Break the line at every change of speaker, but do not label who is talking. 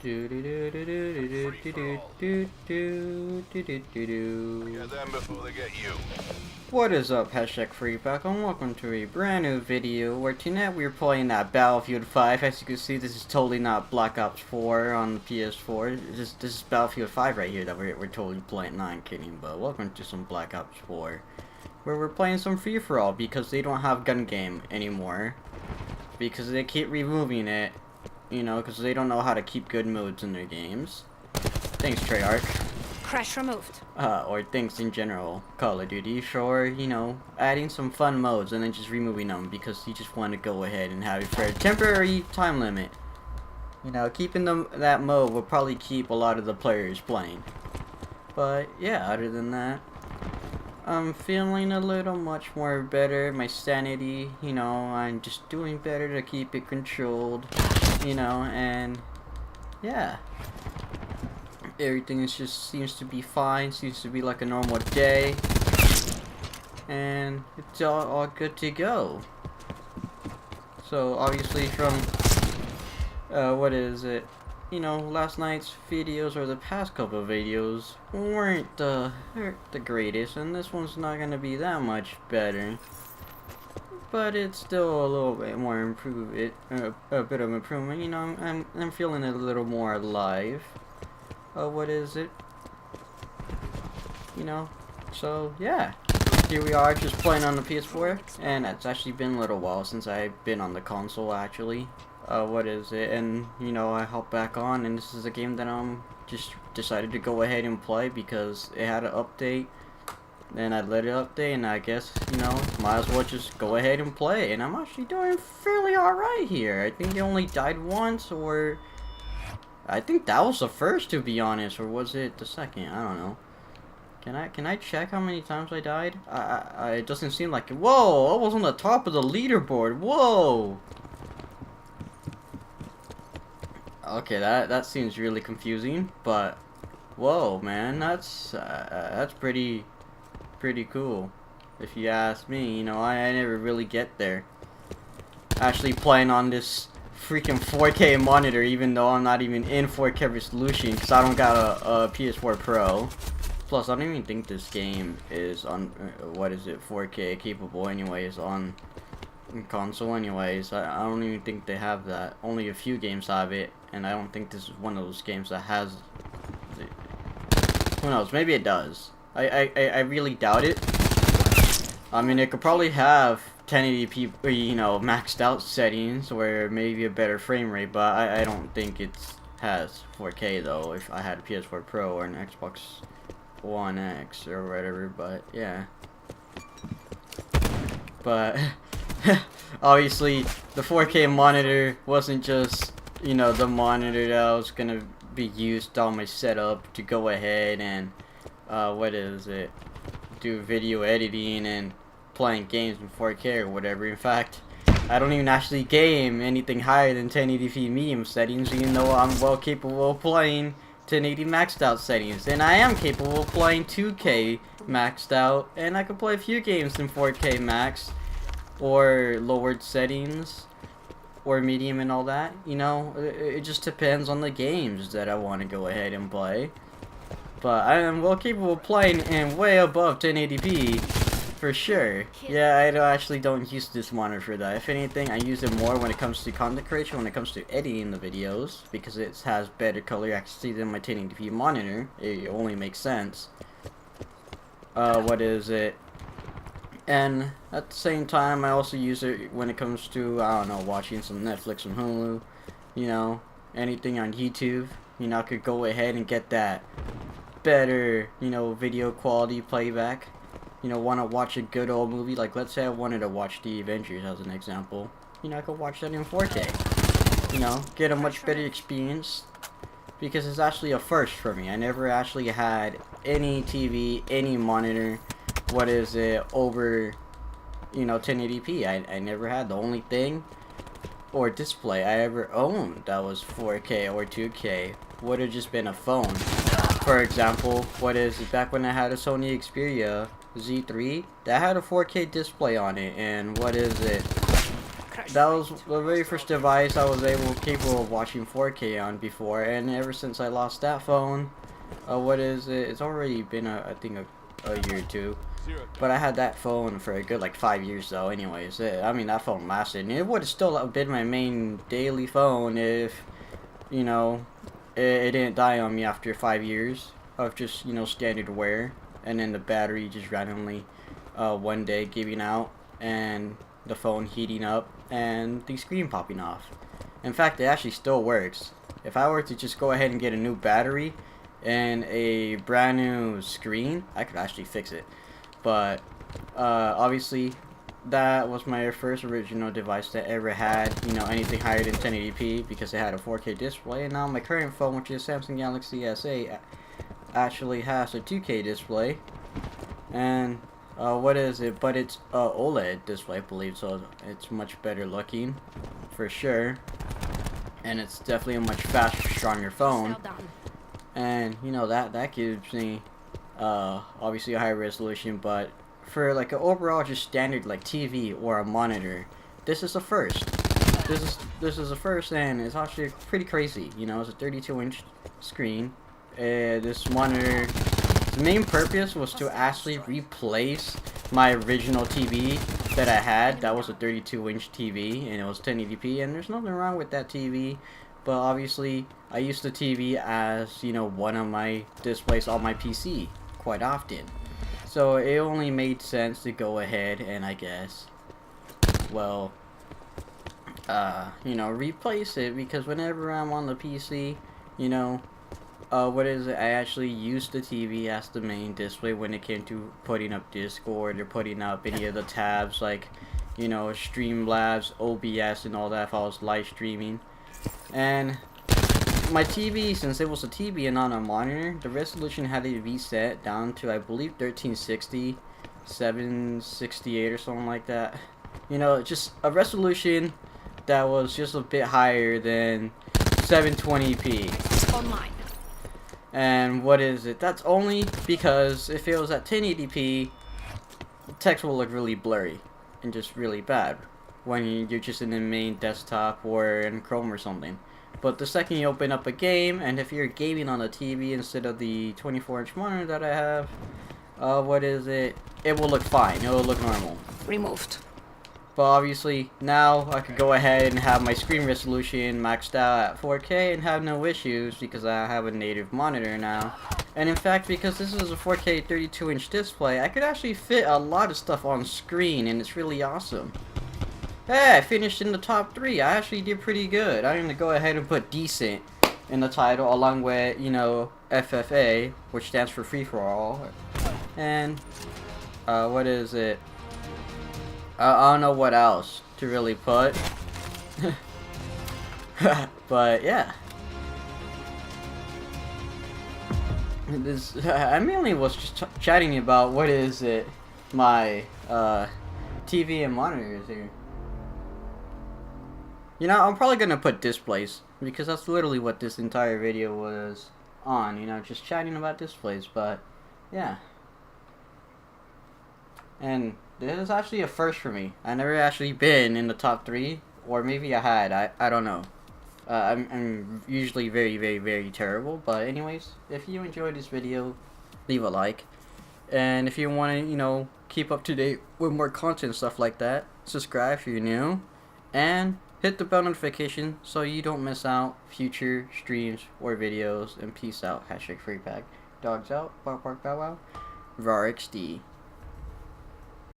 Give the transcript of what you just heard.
What is up, hashtag FURRYPACK, and welcome to a brand new video where tonight we're playing that Battlefield 5. As you can see, this is totally not Black Ops 4 on the PS4. This is Battlefield 5 right here that we're totally playing. Nah, I'm kidding, but welcome to some Black Ops 4. Where we're playing some free-for-all because they don't have gun game anymore. Because they keep removing it. You know, because they don't know how to keep good modes in their games. Thanks, Treyarch.
Crash removed.
Or things in general. Call of Duty, sure, you know, adding some fun modes and then just removing them because you just want to go ahead and have it for a temporary time limit. You know, keeping that mode will probably keep a lot of the players playing. But, yeah, other than that, I'm feeling a little much more better. My sanity, you know, I'm just doing better to keep it controlled. You know, and yeah, everything just seems to be fine, seems to be like a normal day, and it's all good to go. So obviously from what is it, you know, last night's videos or the past couple of videos weren't the greatest, and this one's not gonna be that much better. But it's still a little bit more a bit of improvement. You know, I'm feeling a little more alive. What is it? You know, so yeah. Here we are, just playing on the PS4, and it's actually been a little while since I've been on the console actually. What is it? And you know, I hopped back on, and this is a game that I'm just decided to go ahead and play because it had an update. Then I let it update, and I guess, you know, might as well just go ahead and play. And I'm actually doing fairly alright here. I think I only died once, or I think that was the first, to be honest, or was it the second? I don't know. Can I check how many times I died? It doesn't seem like it. Whoa! I was on the top of the leaderboard. Whoa! Okay, that seems really confusing, but whoa, man, that's pretty cool, if you ask me. You know, I never really get there. Actually playing on this freaking 4K monitor, even though I'm not even in 4K resolution, because I don't got a PS4 Pro. Plus, I don't even think this game is on, 4K capable anyways, on console anyways. I don't even think they have that. Only a few games have it, and I don't think this is one of those games that has who knows, maybe it does. I really doubt it. I mean, it could probably have 1080p, you know, maxed out settings, or maybe a better frame rate, but I don't think it has 4K though, if I had a PS4 Pro or an Xbox One X or whatever, but yeah. But, obviously, the 4K monitor wasn't just, you know, the monitor that was gonna be used on my setup to go ahead and do video editing and playing games in 4K or whatever. In fact, I don't even actually game anything higher than 1080p medium settings, even though I'm well capable of playing 1080 maxed out settings. And I am capable of playing 2K maxed out, and I can play a few games in 4K max or lowered settings or medium and all that. You know, it just depends on the games that I want to go ahead and play. But I am well capable of playing in way above 1080p, for sure. Yeah, I actually don't use this monitor for that. If anything, I use it more when it comes to content creation, when it comes to editing the videos, because it has better color accuracy than my 1080p monitor. It only makes sense. And at the same time, I also use it when it comes to, I don't know, watching some Netflix, some Hulu, you know, anything on YouTube. You know, I could go ahead and get that better, you know, video quality playback. You know, want to watch a good old movie, like let's say I wanted to watch The Avengers as an example. You know, I could watch that in 4K. You know, get a much better experience, because it's actually a first for me. I never actually had any TV, any monitor, over, you know, 1080p. I never had. The only thing or display I ever owned that was 4K or 2K would have just been a phone. For example, back when I had a Sony Xperia Z3, that had a 4K display on it, and that was the very first device I was capable of watching 4K on before, and ever since I lost that phone, what is it? It's already been I think a year or two. But I had that phone for a good like 5 years though. Anyways, I mean that phone lasted, and it would have still been my main daily phone if, you know, it didn't die on me after 5 years of just, you know, standard wear, and then the battery just randomly one day giving out, and the phone heating up, and the screen popping off. In fact, it actually still works. If I were to just go ahead and get a new battery and a brand new screen, I could actually fix it. But obviously that was my first original device that ever had, you know, anything higher than 1080p, because it had a 4K display. And now my current phone, which is Samsung Galaxy S8, actually has a 2K display. And what is it? But it's OLED display, I believe, so it's much better looking for sure. And it's definitely a much faster, stronger phone. And you know that gives me obviously a higher resolution, but for like an overall just standard like TV or a monitor, this is a first. This is a first, and it's actually pretty crazy. You know, it's a 32-inch screen. This monitor, the main purpose was to actually replace my original TV that I had. That was a 32-inch TV, and it was 1080p, and there's nothing wrong with that TV. But obviously, I used the TV as, you know, one of my displays on my PC quite often. So it only made sense to go ahead and, I guess, well, you know, replace it, because whenever I'm on the PC, you know, what is it? I actually used the TV as the main display when it came to putting up Discord or putting up any of the tabs like, you know, Streamlabs, OBS, and all that if I was live streaming. And my TV, since it was a TV and not a monitor, the resolution had to be set down to, I believe, 1360, 768 or something like that. You know, just a resolution that was just a bit higher than 720p.
Online.
And what is it? That's only because if it was at 1080p, text will look really blurry and just really bad when you're just in the main desktop or in Chrome or something. But the second you open up a game, and if you're gaming on a TV instead of the 24-inch monitor that I have, what is it? It will look fine. It will look normal.
Removed.
But obviously, now I could go ahead and have my screen resolution maxed out at 4K and have no issues because I have a native monitor now. And in fact, because this is a 4K 32-inch display, I could actually fit a lot of stuff on screen, and it's really awesome. Hey, I finished in the top 3. I actually did pretty good. I'm going to go ahead and put decent in the title, along with, you know, FFA, which stands for free for all. And, what is it? I don't know what else to really put. But, yeah. I mainly was just chatting about what is it, my, TV and monitors here. You know, I'm probably gonna put displays, because that's literally what this entire video was on, you know, just chatting about displays. But yeah, and this is actually a first for me. I never actually been in the top 3, or maybe I had, I don't know. I'm usually very terrible. But anyways, if you enjoyed this video, leave a like, and if you want to, you know, keep up to date with more content, stuff like that, subscribe if you're new, and hit the bell notification so you don't miss out future streams or videos. And peace out. #FurryPack. Dogs out. Bark bark bow wow. RARXD.